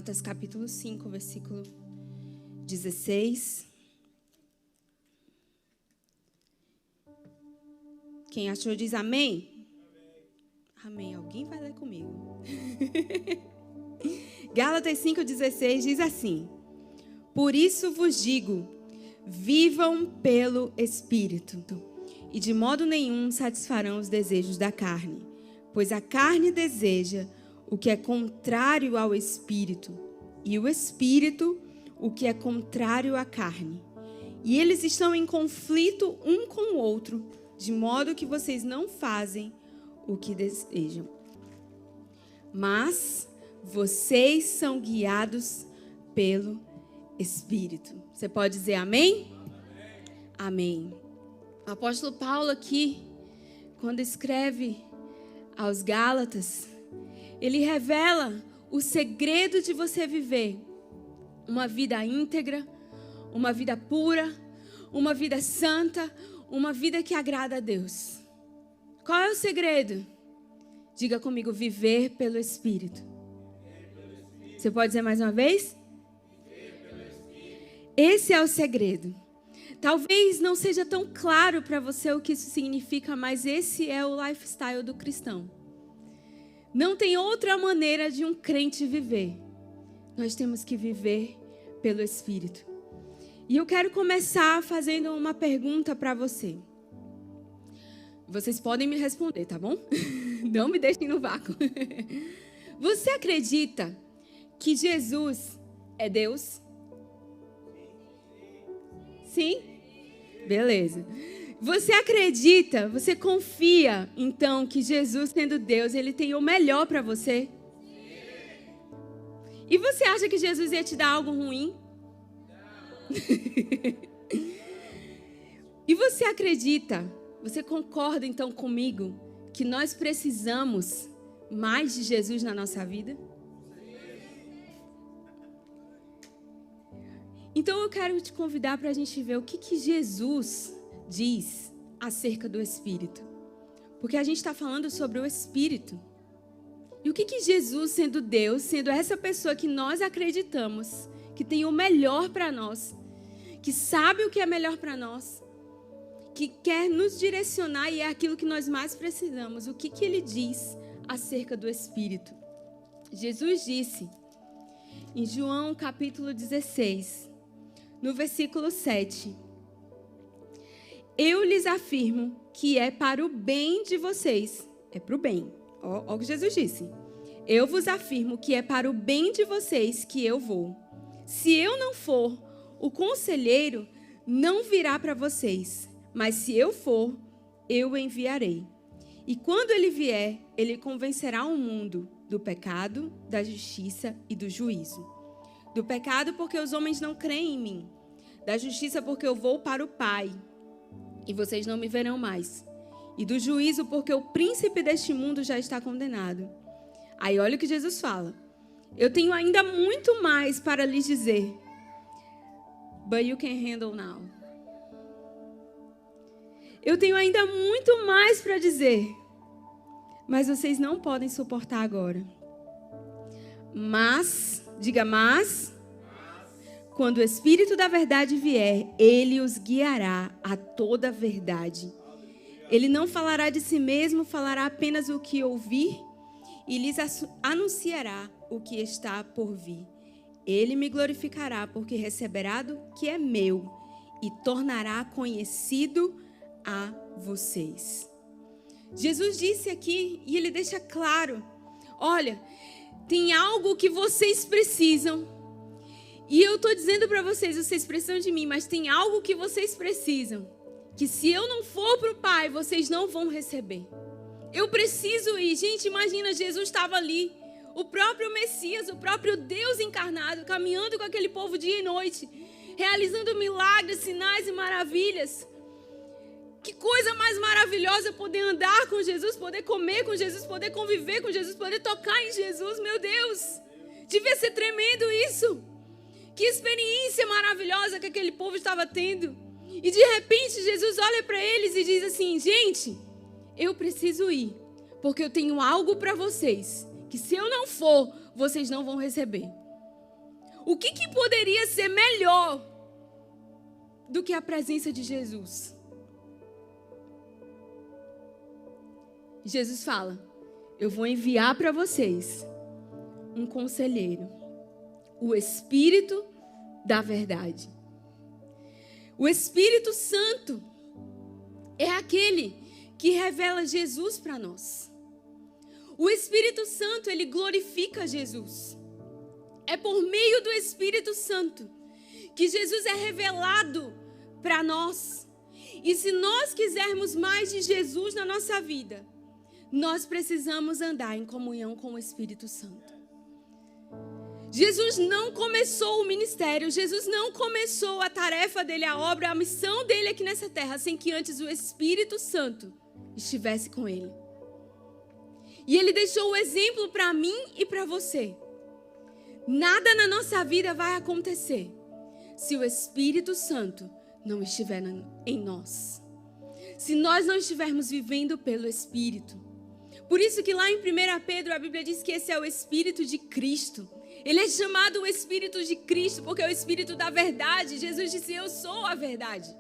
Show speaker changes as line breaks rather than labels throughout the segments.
Gálatas capítulo 5, versículo 16. Quem achou diz amém? Amém. Alguém vai ler comigo. Gálatas 5,16 diz assim: Por isso vos digo, vivam pelo Espírito, e de modo nenhum satisfarão os desejos da carne, pois a carne deseja o que é contrário ao Espírito, e o Espírito o que é contrário à carne. E eles estão em conflito um com o outro, de modo que vocês não fazem o que desejam. Mas vocês são guiados pelo Espírito. Você pode dizer amém? Amém. O apóstolo Paulo aqui, quando escreve aos Gálatas, ele revela o segredo de você viver uma vida íntegra, uma vida pura, uma vida santa, uma vida que agrada a Deus. Qual é o segredo? Diga comigo, viver pelo Espírito. Você pode dizer mais uma vez? Esse é o segredo. Talvez não seja tão claro para você o que isso significa, mas esse é o lifestyle do cristão. Não tem outra maneira de um crente viver. Nós temos que viver pelo Espírito. E eu quero começar fazendo uma pergunta para você. Vocês podem me responder, tá bom? Não me deixem no vácuo. Você acredita que Jesus é Deus? Sim? Beleza. Você acredita, você confia, então, que Jesus, sendo Deus, Ele tem o melhor para você? E você acha que Jesus ia te dar algo ruim? E você acredita, você concorda, então, comigo, que nós precisamos mais de Jesus na nossa vida? Então, eu quero te convidar para a gente ver o que Jesus diz acerca do Espírito. Porque a gente está falando sobre o Espírito. E o que Jesus, sendo Deus, sendo essa pessoa que nós acreditamos, que tem o melhor para nós, que sabe o que é melhor para nós, que quer nos direcionar e é aquilo que nós mais precisamos. O que Ele diz acerca do Espírito? Jesus disse em João capítulo 16, no versículo 7, Eu lhes afirmo que é para o bem de vocês. É para o bem. Olha o que Jesus disse. Eu vos afirmo que é para o bem de vocês que eu vou. Se eu não for, o conselheiro não virá para vocês. Mas se eu for, eu o enviarei. E quando ele vier, ele convencerá o mundo do pecado, da justiça e do juízo. Do pecado porque os homens não creem em mim. Da justiça porque eu vou para o Pai e vocês não me verão mais. E do juízo porque o príncipe deste mundo já está condenado. Aí olha o que Jesus fala. Eu tenho ainda muito mais para lhes dizer. But you can handle now. Eu tenho ainda muito mais para dizer. Mas vocês não podem suportar agora. Mas, diga mas... Quando o Espírito da verdade vier, Ele os guiará a toda a verdade. Ele não falará de si mesmo, falará apenas o que ouvir e lhes anunciará o que está por vir. Ele me glorificará, porque receberá do que é meu e tornará conhecido a vocês. Jesus disse aqui, e Ele deixa claro, olha, tem algo que vocês precisam. E eu estou dizendo para vocês, vocês precisam de mim, mas tem algo que vocês precisam, que se eu não for para o Pai, vocês não vão receber. Eu preciso ir. Gente, imagina, Jesus estava ali, o próprio Messias, o próprio Deus encarnado, caminhando com aquele povo dia e noite, realizando milagres, sinais e maravilhas. Que coisa mais maravilhosa poder andar com Jesus, poder comer com Jesus, poder conviver com Jesus, poder tocar em Jesus, meu Deus. Devia ser tremendo isso. Que experiência maravilhosa que aquele povo estava tendo. E de repente Jesus olha para eles e diz assim, gente, eu preciso ir, porque eu tenho algo para vocês, que se eu não for, vocês não vão receber. O que poderia ser melhor do que a presença de Jesus? Jesus fala: eu vou enviar para vocês um conselheiro, o Espírito da verdade. O Espírito Santo é aquele que revela Jesus para nós. O Espírito Santo, ele glorifica Jesus. É por meio do Espírito Santo que Jesus é revelado para nós. E se nós quisermos mais de Jesus na nossa vida, nós precisamos andar em comunhão com o Espírito Santo. Jesus não começou o ministério, Jesus não começou a tarefa dele, a obra, a missão dele aqui nessa terra, sem que antes o Espírito Santo estivesse com ele. E ele deixou o exemplo para mim e para você. Nada na nossa vida vai acontecer se o Espírito Santo não estiver em nós. Se nós não estivermos vivendo pelo Espírito. Por isso que lá em 1 Pedro a Bíblia diz que esse é o Espírito de Cristo. Ele é chamado o Espírito de Cristo porque é o Espírito da verdade. Jesus disse: eu sou a verdade.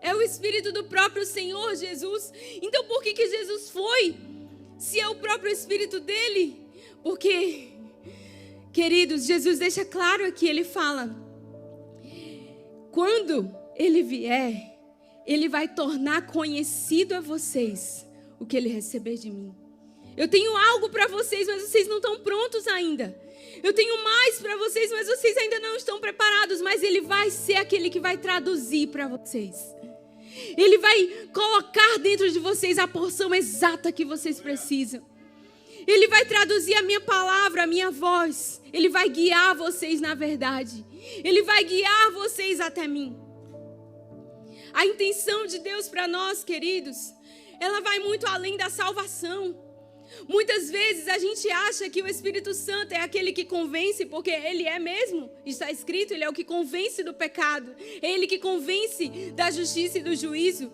É o Espírito do próprio Senhor Jesus. Então por que Jesus foi? Se é o próprio Espírito dele? Porque, queridos, Jesus deixa claro aqui, ele fala: quando ele vier, ele vai tornar conhecido a vocês o que ele receber de mim. Eu tenho algo para vocês, mas vocês não estão prontos ainda. Eu tenho mais para vocês, mas vocês ainda não estão preparados. Mas ele vai ser aquele que vai traduzir para vocês. Ele vai colocar dentro de vocês a porção exata que vocês precisam. Ele vai traduzir a minha palavra, a minha voz. Ele vai guiar vocês na verdade. Ele vai guiar vocês até mim. A intenção de Deus para nós, queridos, ela vai muito além da salvação. Muitas vezes a gente acha que o Espírito Santo é aquele que convence, porque ele é mesmo, está escrito, ele é o que convence do pecado, é ele que convence da justiça e do juízo.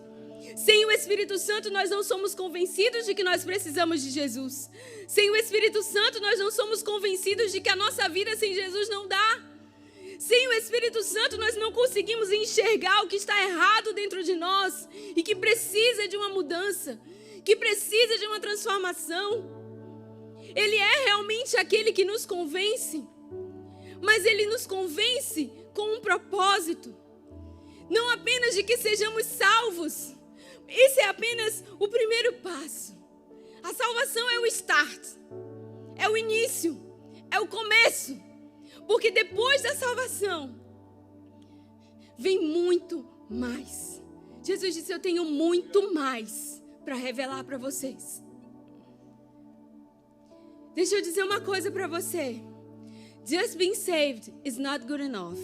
Sem o Espírito Santo nós não somos convencidos de que nós precisamos de Jesus. Sem o Espírito Santo nós não somos convencidos de que a nossa vida sem Jesus não dá. Sem o Espírito Santo nós não conseguimos enxergar o que está errado dentro de nós e que precisa de uma mudança, que precisa de uma transformação. Ele é realmente aquele que nos convence, mas ele nos convence com um propósito. Não apenas de que sejamos salvos. Esse é apenas o primeiro passo. A salvação é o start, é o início, é o começo. Porque depois da salvação vem muito mais. Jesus disse: eu tenho muito mais para revelar para vocês. Deixa eu dizer uma coisa para você. Just being saved is not good enough.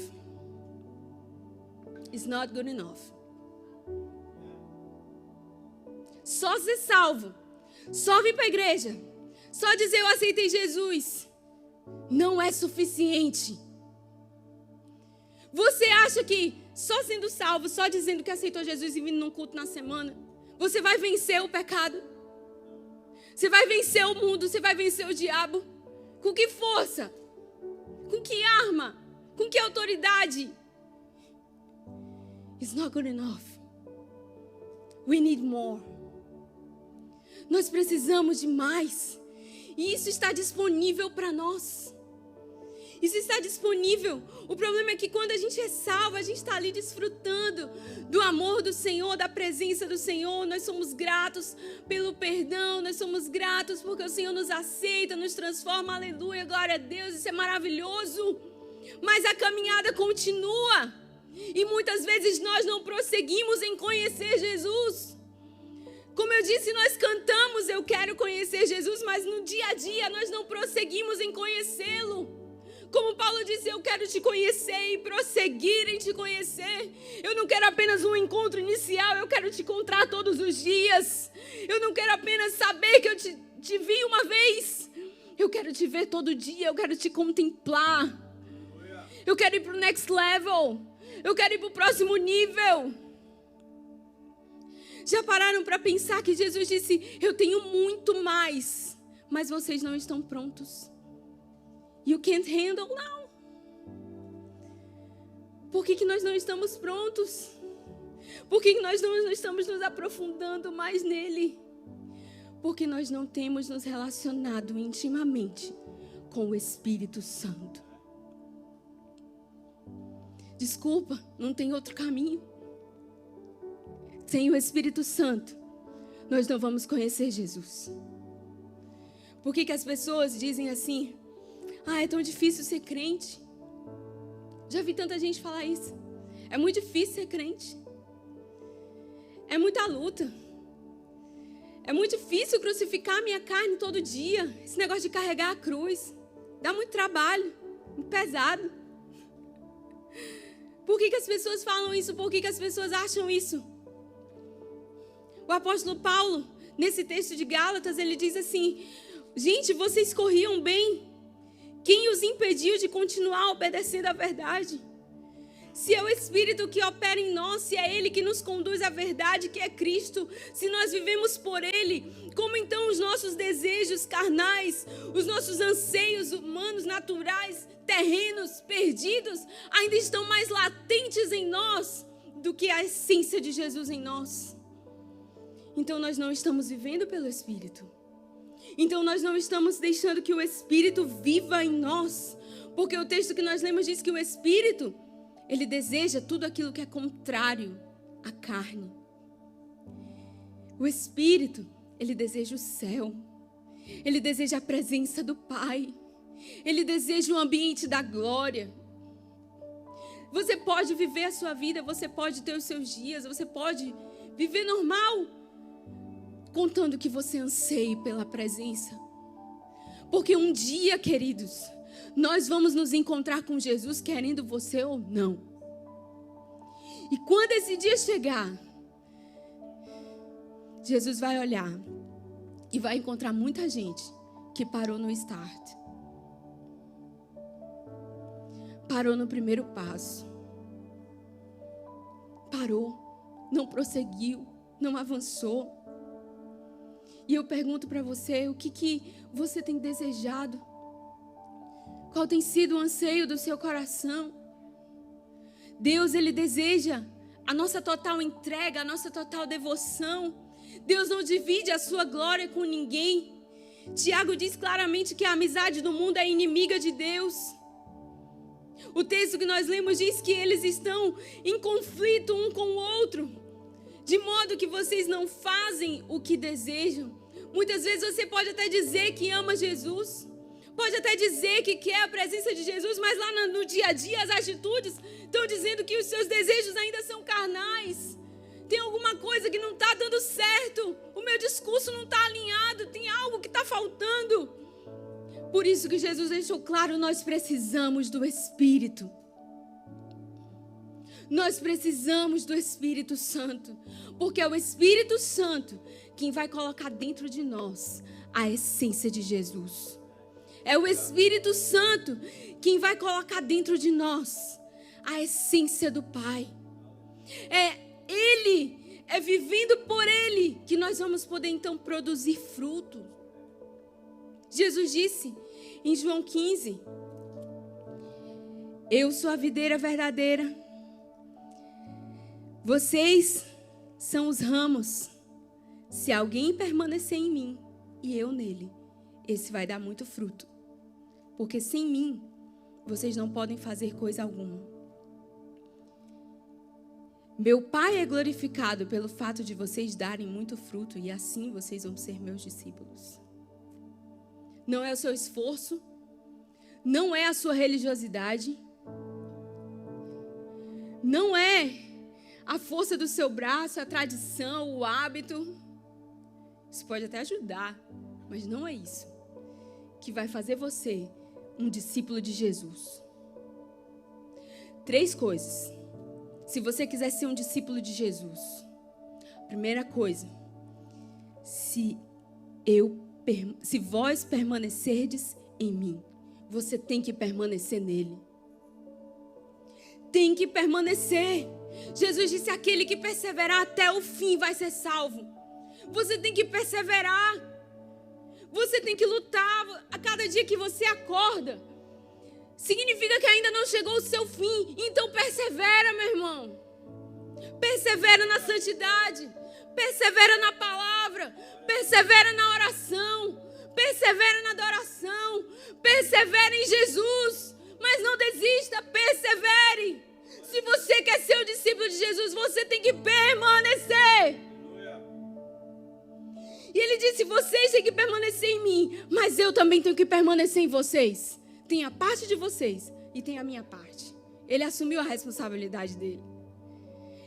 It's not good enough. Só ser salvo, só vir para a igreja, só dizer eu aceitei Jesus, não é suficiente. Você acha que só sendo salvo, só dizendo que aceitou Jesus e vindo num culto na semana, você vai vencer o pecado? Você vai vencer o mundo? Você vai vencer o diabo? Com que força? Com que arma? Com que autoridade? It's not good enough. We need more. Nós precisamos de mais. E isso está disponível para nós. Isso está disponível. O problema é que quando a gente é salvo, a gente está ali desfrutando do amor do Senhor, da presença do Senhor. Nós somos gratos pelo perdão, nós somos gratos porque o Senhor nos aceita, nos transforma. Aleluia, glória a Deus, isso é maravilhoso. Mas a caminhada continua. E muitas vezes nós não prosseguimos em conhecer Jesus. Como eu disse, nós cantamos, eu quero conhecer Jesus, mas no dia a dia nós não prosseguimos em conhecê-lo. Como Paulo disse, eu quero te conhecer e prosseguir em te conhecer. Eu não quero apenas um encontro inicial, eu quero te encontrar todos os dias. Eu não quero apenas saber que eu te vi uma vez. Eu quero te ver todo dia, eu quero te contemplar. Eu quero ir para o next level. Eu quero ir para o próximo nível. Já pararam para pensar que Jesus disse, eu tenho muito mais, mas vocês não estão prontos. You can't handle now. Por que nós não estamos prontos? Por que nós não estamos nos aprofundando mais nele? Porque nós não temos nos relacionado intimamente com o Espírito Santo. Desculpa, não tem outro caminho. Sem o Espírito Santo, nós não vamos conhecer Jesus. Por que as pessoas dizem assim? É tão difícil ser crente. Já vi tanta gente falar isso. É muito difícil ser crente. É muita luta. É muito difícil crucificar a minha carne todo dia. Esse negócio de carregar a cruz. Dá muito trabalho. Muito pesado. Por que as pessoas falam isso? Por que as pessoas acham isso? O apóstolo Paulo, nesse texto de Gálatas, ele diz assim: gente, vocês corriam bem. Quem os impediu de continuar obedecendo à verdade? Se é o Espírito que opera em nós, se é Ele que nos conduz à verdade, que é Cristo, se nós vivemos por Ele, como então os nossos desejos carnais, os nossos anseios humanos, naturais, terrenos, perdidos, ainda estão mais latentes em nós do que a essência de Jesus em nós? Então nós não estamos vivendo pelo Espírito. Então nós não estamos deixando que o Espírito viva em nós. Porque o texto que nós lemos diz que o Espírito, ele deseja tudo aquilo que é contrário à carne. O Espírito, ele deseja o céu. Ele deseja a presença do Pai. Ele deseja o ambiente da glória. Você pode viver a sua vida, você pode ter os seus dias, você pode viver normal, contando que você anseie pela presença. Porque um dia, queridos, nós vamos nos encontrar com Jesus, querendo você ou não. E quando esse dia chegar, Jesus vai olhar e vai encontrar muita gente que parou no start. Parou no primeiro passo. Parou, não prosseguiu, não avançou. E eu pergunto para você, o que você tem desejado? Qual tem sido o anseio do seu coração? Deus, Ele deseja a nossa total entrega, a nossa total devoção. Deus não divide a sua glória com ninguém. Tiago diz claramente que a amizade do mundo é inimiga de Deus. O texto que nós lemos diz que eles estão em conflito um com o outro, de modo que vocês não fazem o que desejam. Muitas vezes você pode até dizer que ama Jesus, pode até dizer que quer a presença de Jesus, mas lá no dia a dia as atitudes estão dizendo que os seus desejos ainda são carnais. Tem alguma coisa que não está dando certo, o meu discurso não está alinhado, tem algo que está faltando. Por isso que Jesus deixou claro, nós precisamos do Espírito. Nós precisamos do Espírito Santo, porque é o Espírito Santo quem vai colocar dentro de nós a essência de Jesus. É o Espírito Santo quem vai colocar dentro de nós a essência do Pai. É vivendo por Ele que nós vamos poder então produzir fruto. Jesus disse em João 15: eu sou a videira verdadeira, vocês são os ramos. Se alguém permanecer em mim e eu nele, esse vai dar muito fruto. Porque sem mim, vocês não podem fazer coisa alguma. Meu Pai é glorificado pelo fato de vocês darem muito fruto e assim vocês vão ser meus discípulos. Não é o seu esforço, não é a sua religiosidade, não é a força do seu braço, a tradição, o hábito. Isso pode até ajudar, mas não é isso que vai fazer você um discípulo de Jesus. 3 coisas. Se você quiser ser um discípulo de Jesus, primeira coisa, se vós permanecerdes em mim, você tem que permanecer nele. Tem que permanecer. Jesus disse: aquele que perseverar até o fim vai ser salvo. Você tem que perseverar. Você tem que lutar a cada dia que você acorda. significa que ainda não chegou o seu fim. Então persevera, meu irmão. Persevera na santidade. Persevera na palavra. Persevera na oração. Persevera na adoração. Persevera em Jesus. Mas não desista, persevere. Se você quer ser o discípulo de Jesus, você tem que permanecer. E ele disse, vocês têm que permanecer em mim, mas eu também tenho que permanecer em vocês. Tem a parte de vocês e tem a minha parte. Ele assumiu a responsabilidade dele.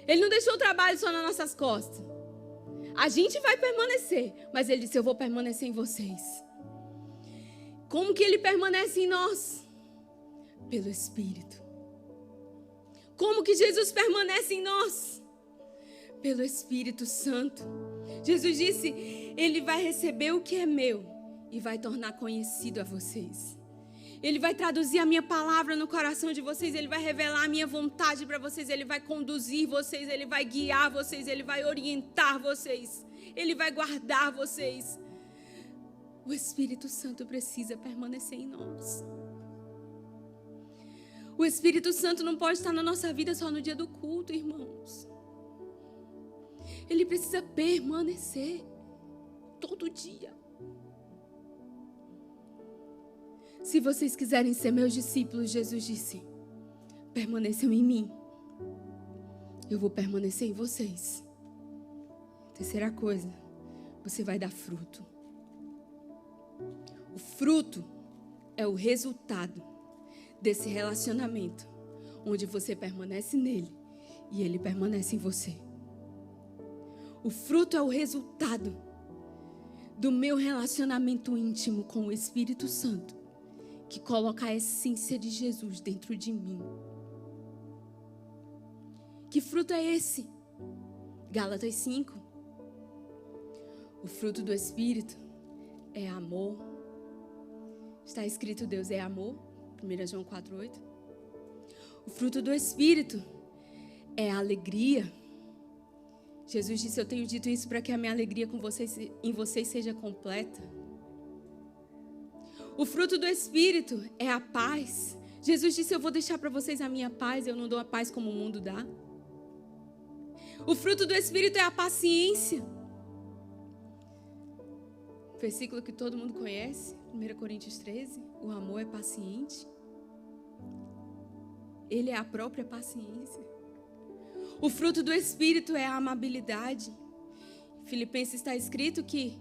Ele não deixou o trabalho só nas nossas costas. A gente vai permanecer, mas ele disse, eu vou permanecer em vocês. Como que ele permanece em nós? Pelo Espírito. Como que Jesus permanece em nós? Pelo Espírito Santo. Jesus disse, ele vai receber o que é meu e vai tornar conhecido a vocês. Ele vai traduzir a minha palavra no coração de vocês, ele vai revelar a minha vontade para vocês, ele vai conduzir vocês, ele vai guiar vocês, ele vai orientar vocês, ele vai guardar vocês. O Espírito Santo precisa permanecer em nós. O Espírito Santo não pode estar na nossa vida só no dia do culto, irmãos. Ele precisa permanecer todo dia. Se vocês quiserem ser meus discípulos, Jesus disse, permaneçam em mim. Eu vou permanecer em vocês. Terceira coisa, você vai dar fruto. O fruto é o resultado desse relacionamento, onde você permanece nele e ele permanece em você. O fruto é o resultado do meu relacionamento íntimo com o Espírito Santo, que coloca a essência de Jesus dentro de mim. Que fruto é esse? Gálatas 5. O fruto do Espírito é amor. Está escrito, Deus é amor. 1 João 4:8. O fruto do Espírito é alegria. Jesus disse, eu tenho dito isso para que a minha alegria em vocês seja completa. O fruto do Espírito é a paz. Jesus disse, eu vou deixar para vocês a minha paz, eu não dou a paz como o mundo dá. O fruto do Espírito é a paciência. Versículo que todo mundo conhece, 1 Coríntios 13, o amor é paciente. Ele é a própria paciência. O fruto do Espírito é a amabilidade. Em Filipenses está escrito que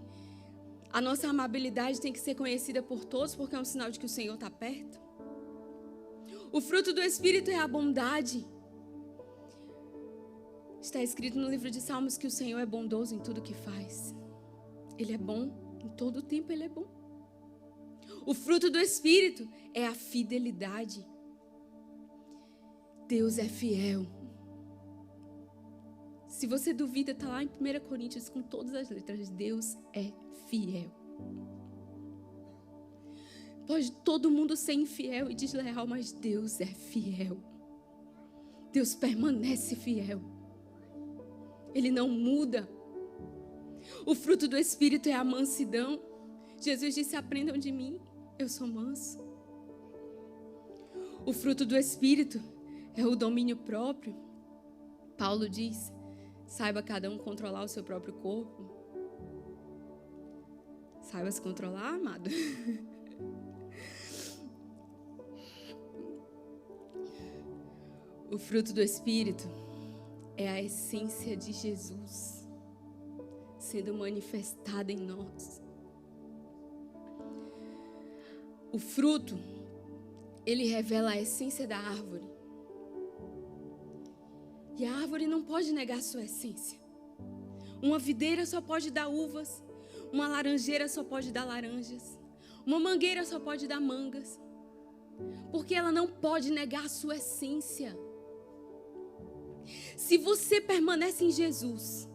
a nossa amabilidade tem que ser conhecida por todos, porque é um sinal de que o Senhor está perto. O fruto do Espírito é a bondade. Está escrito no livro de Salmos que o Senhor é bondoso em tudo que faz. Ele é bom, em todo o tempo Ele é bom. O fruto do Espírito é a fidelidade. Deus é fiel. Se você duvida, está lá em 1 Coríntios com todas as letras. Deus é fiel. Pode todo mundo ser infiel e desleal, mas Deus é fiel. Deus permanece fiel. Ele não muda. O fruto do Espírito é a mansidão. Jesus disse, aprendam de mim, eu sou manso. O fruto do Espírito é o domínio próprio. Paulo diz, saiba cada um controlar o seu próprio corpo. Saiba se controlar, amado. O fruto do Espírito é a essência de Jesus sendo manifestada em nós. O fruto, ele revela a essência da árvore. E a árvore não pode negar sua essência. Uma videira só pode dar uvas. Uma laranjeira só pode dar laranjas. Uma mangueira só pode dar mangas. Porque ela não pode negar sua essência. Se você permanece em Jesus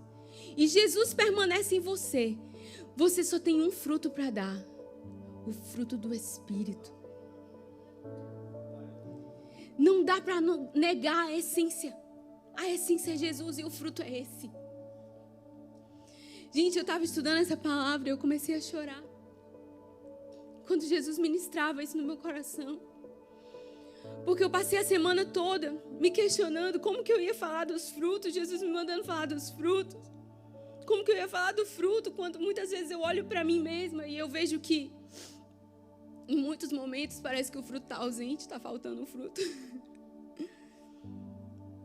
e Jesus permanece em você, você só tem um fruto para dar. O fruto do Espírito. Não dá para negar a essência. A essência é Jesus e o fruto é esse. Gente, eu estava estudando essa palavra e eu comecei a chorar. Quando Jesus ministrava isso no meu coração. Porque eu passei a semana toda me questionando como que eu ia falar dos frutos, Jesus me mandando falar dos frutos. Como que eu ia falar do fruto, quando muitas vezes eu olho para mim mesma e eu vejo que em muitos momentos parece que o fruto está ausente, está faltando um fruto.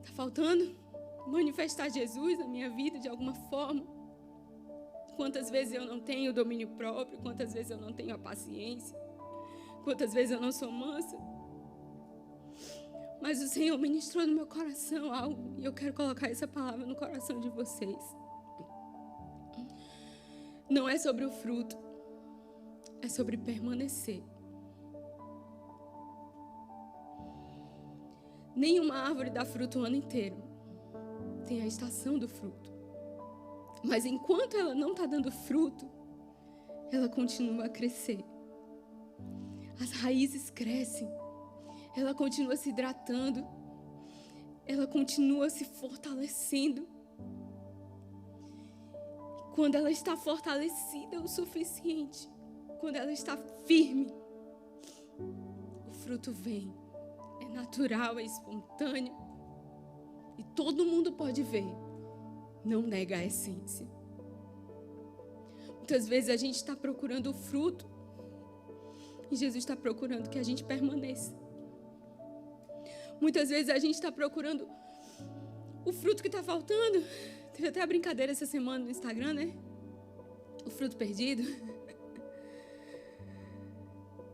Está faltando manifestar Jesus na minha vida de alguma forma. Quantas vezes eu não tenho o domínio próprio, quantas vezes eu não tenho a paciência, quantas vezes eu não sou mansa. Mas o Senhor ministrou no meu coração algo e eu quero colocar essa palavra no coração de vocês. Não é sobre o fruto, é sobre permanecer. Nenhuma árvore dá fruto o ano inteiro. Tem a estação do fruto. Mas enquanto ela não está dando fruto, ela continua a crescer. As raízes crescem. Ela continua se hidratando. Ela continua se fortalecendo. Quando ela está fortalecida o suficiente, quando ela está firme, o fruto vem. É natural, é espontâneo. E todo mundo pode ver. Não nega a essência. Muitas vezes a gente está procurando o fruto e Jesus está procurando que a gente permaneça. Muitas vezes a gente está procurando o fruto que está faltando. Teve até a brincadeira essa semana no Instagram, né? O fruto perdido.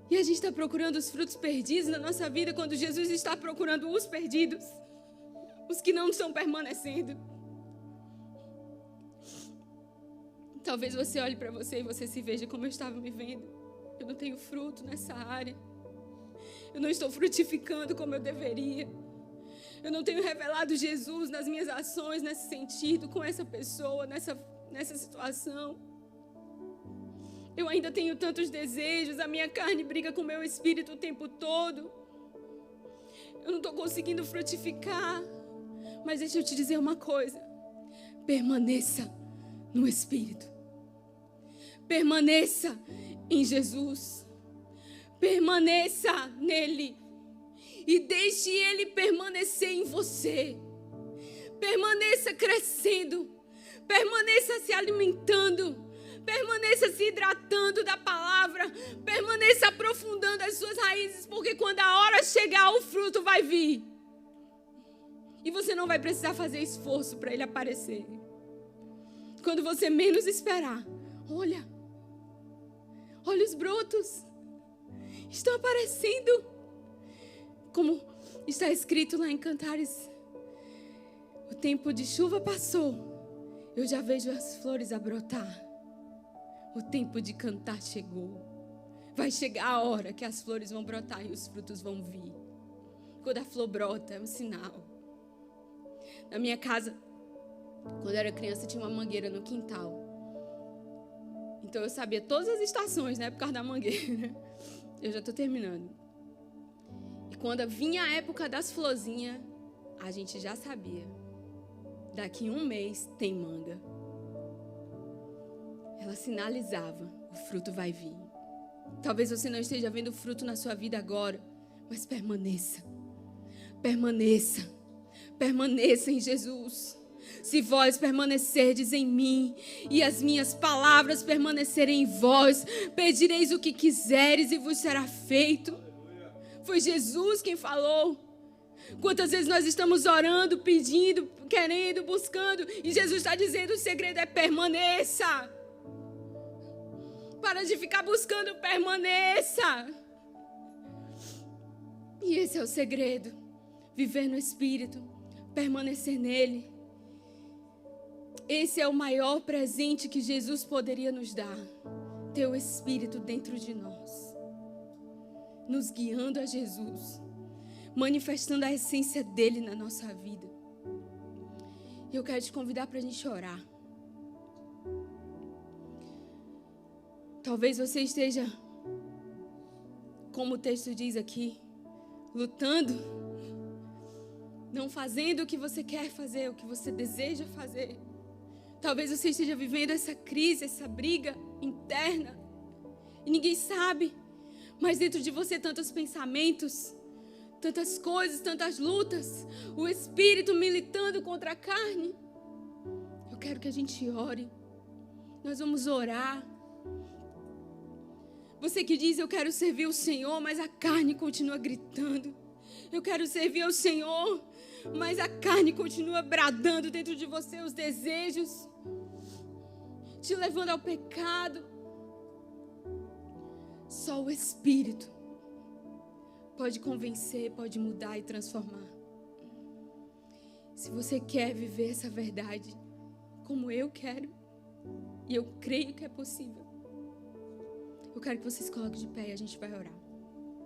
E a gente está procurando os frutos perdidos na nossa vida quando Jesus está procurando os perdidos. Os que não estão permanecendo. Talvez você olhe para você e você se veja como eu estava me vendo. Eu não tenho fruto nessa área. Eu não estou frutificando como eu deveria. Eu não tenho revelado Jesus nas minhas ações, nesse sentido, com essa pessoa, nessa situação. Eu ainda tenho tantos desejos, a minha carne briga com o meu espírito o tempo todo. Eu não estou conseguindo frutificar. Mas deixa eu te dizer uma coisa. Permaneça no Espírito. Permaneça em Jesus. Permaneça nele. E deixe ele permanecer em você. Permaneça crescendo. Permaneça se alimentando. Permaneça se hidratando da palavra. Permaneça aprofundando as suas raízes. Porque quando a hora chegar, o fruto vai vir. E você não vai precisar fazer esforço para ele aparecer. Quando você menos esperar, olha os brotos estão aparecendo. Como está escrito lá em Cantares, o tempo de chuva passou, eu já vejo as flores a brotar. O tempo de cantar chegou. Vai chegar a hora que as flores vão brotar e os frutos vão vir. Quando a flor brota, é um sinal. Na minha casa, quando eu era criança, tinha uma mangueira no quintal. Então eu sabia todas as estações, né? Por causa da mangueira. Eu já estou terminando. E quando vinha a época das florzinhas, a gente já sabia. Daqui 1 mês tem manga. Ela sinalizava, o fruto vai vir. Talvez você não esteja vendo fruto na sua vida agora, mas permaneça. Permaneça. Permaneça em Jesus. Se vós permanecerdes em mim e as minhas palavras permanecerem em vós, pedireis o que quiseres e vos será feito. Foi Jesus quem falou. Quantas vezes nós estamos orando, pedindo, querendo, buscando, e Jesus está dizendo: o segredo é permaneça. Para de ficar buscando, permaneça. E esse é o segredo. Viver no Espírito, permanecer nele. Esse é o maior presente que Jesus poderia nos dar. Ter o Espírito dentro de nós. Nos guiando a Jesus. Manifestando a essência dele na nossa vida. E eu quero te convidar para a gente orar. Talvez você esteja, como o texto diz aqui, lutando, não fazendo o que você quer fazer, o que você deseja fazer. Talvez você esteja vivendo essa crise, essa briga interna, e ninguém sabe, mas dentro de você tantos pensamentos, tantas coisas, tantas lutas, o espírito militando contra a carne. Eu quero que a gente ore. Nós vamos orar. Você que diz, eu quero servir o Senhor, mas a carne continua gritando. Eu quero servir ao Senhor, mas a carne continua bradando dentro de você os desejos, te levando ao pecado. Só o Espírito pode convencer, pode mudar e transformar. Se você quer viver essa verdade, como eu quero, e eu creio que é possível, eu quero que você se coloque de pé e a gente vai orar.